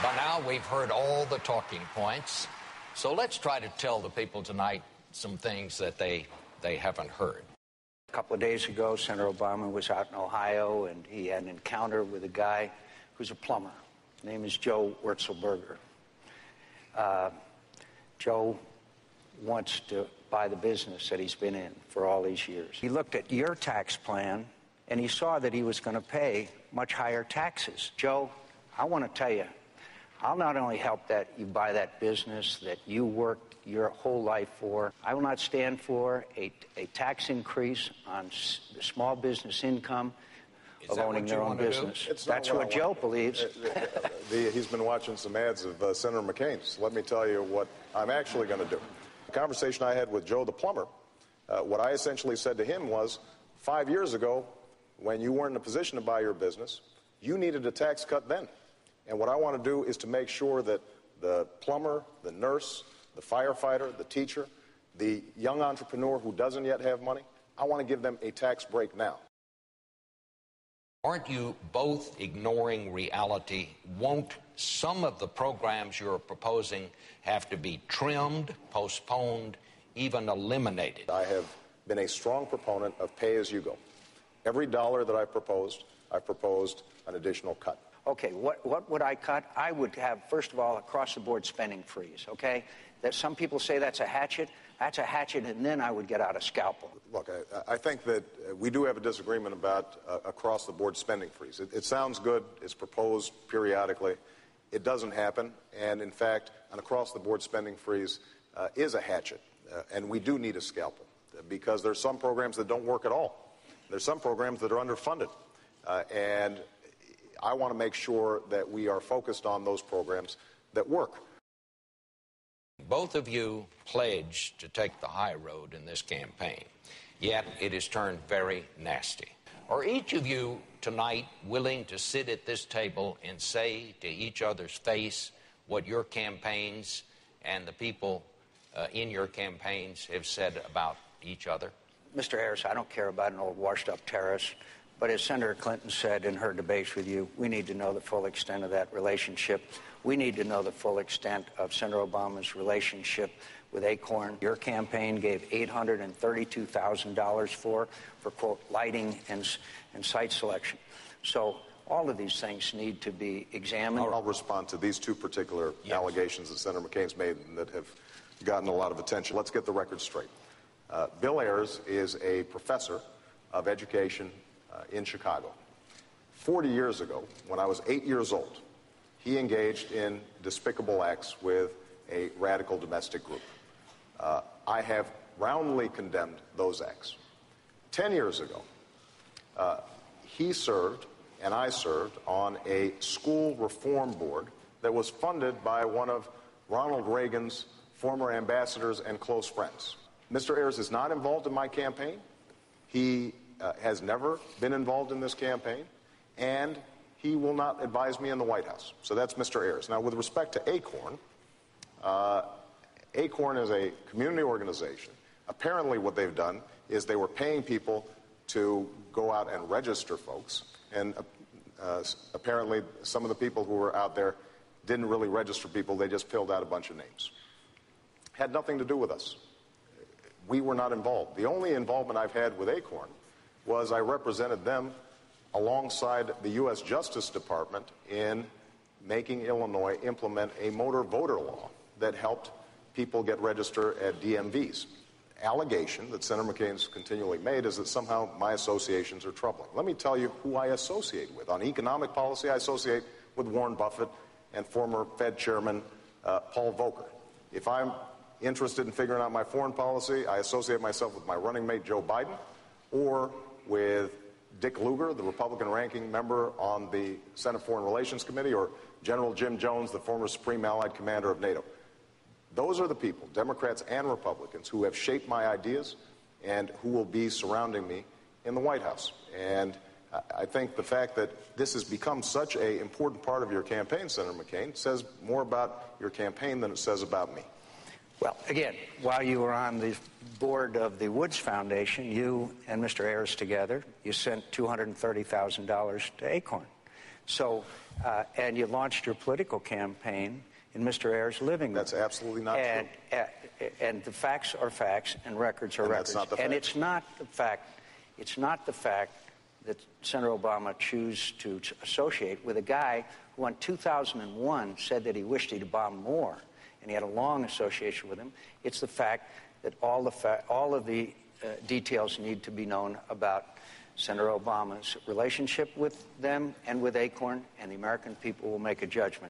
By now, we've heard all the talking points. So let's try to tell the people tonight some things that they haven't heard. A couple of days ago, Senator Obama was out in Ohio, and he had an encounter with a guy who's a plumber. His name is Joe Wurzelberger. Joe wants to buy the business that he's been in for all these years. He looked at your tax plan, and he saw that he was going to pay much higher taxes. Joe, I want to tell you, I'll not only help that you buy that business that you worked your whole life for, I will not stand for a tax increase on the small business income of owning their own business. That's what Joe believes. He's been watching some ads of Senator McCain's. Let me tell you what I'm actually going to do. The conversation I had with Joe the plumber, what I essentially said to him was, 5 years ago, when you weren't in a position to buy your business, you needed a tax cut then. And what I want to do is to make sure that the plumber, the nurse, the firefighter, the teacher, the young entrepreneur who doesn't yet have money, I want to give them a tax break now. Aren't you both ignoring reality? Won't some of the programs you're proposing have to be trimmed, postponed, even eliminated? I have been a strong proponent of pay-as-you-go. Every dollar that I've proposed an additional cut. Okay, what would I cut? I would have, first of all, across-the-board spending freeze, okay? That some people say that's a hatchet. That's a hatchet, and then I would get out a scalpel. Look, I think that we do have a disagreement about across-the-board spending freeze. It sounds good. It's proposed periodically. It doesn't happen. And, in fact, an across-the-board spending freeze is a hatchet. And we do need a scalpel because there's some programs that don't work at all. There's some programs that are underfunded. And I want to make sure that we are focused on those programs that work. Both of you pledged to take the high road in this campaign, yet it has turned very nasty. Are each of you tonight willing to sit at this table and say to each other's face what your campaigns and the people in your campaigns have said about each other? Mr. Harris, I don't care about an old washed-up terrorist, but as Senator Clinton said in her debates with you, we need to know the full extent of that relationship. We need to know the full extent of Senator Obama's relationship with Acorn. Your campaign gave $832,000 for quote, lighting and site selection. So all of these things need to be examined. I'll respond to these two particular allegations that Senator McCain's made and that have gotten a lot of attention. Let's get the record straight. Bill Ayers is a professor of education in Chicago. 40 years ago, when I was 8 years old, he engaged in despicable acts with a radical domestic group. I have roundly condemned those acts. 10 years ago, he served and I served on a school reform board that was funded by one of Ronald Reagan's former ambassadors and close friends. Mr. Ayers is not involved in my campaign. He has never been involved in this campaign, and he will not advise me in the White House. So that's Mr. Ayers. Now, with respect to Acorn, Acorn is a community organization. Apparently what they've done is they were paying people to go out and register folks, and apparently some of the people who were out there didn't really register people. They just filled out a bunch of names. Had nothing to do with us. We were not involved. The only involvement I've had with Acorn was I represented them alongside the U.S. Justice Department in making Illinois implement a motor voter law that helped people get registered at DMVs. Allegation that Senator McCain's continually made is that somehow my associations are troubling. Let me tell you who I associate with. On economic policy, I associate with Warren Buffett and former Fed Chairman Paul Volcker. If I'm interested in figuring out my foreign policy, I associate myself with my running mate Joe Biden or with Dick Lugar, the Republican ranking member on the Senate Foreign Relations Committee, or General Jim Jones, the former Supreme Allied Commander of NATO. Those are the people, Democrats and Republicans, who have shaped my ideas and who will be surrounding me in the White House. And I think the fact that this has become such an important part of your campaign, Senator McCain, says more about your campaign than it says about me. Well, again, while you were on the board of the Woods Foundation, you and Mr. Ayers together, you sent $230,000 to Acorn. So, and you launched your political campaign in Mr. Ayer's living room. That's absolutely not true. And the facts are facts, and records are And records. that's not the and fact. it's not the fact that Senator Obama chose to associate with a guy who in 2001 said that he wished he'd bombed more, and he had a long association with him. It's the fact that all of the details need to be known about Senator Obama's relationship with them and with Acorn, and the American people will make a judgment.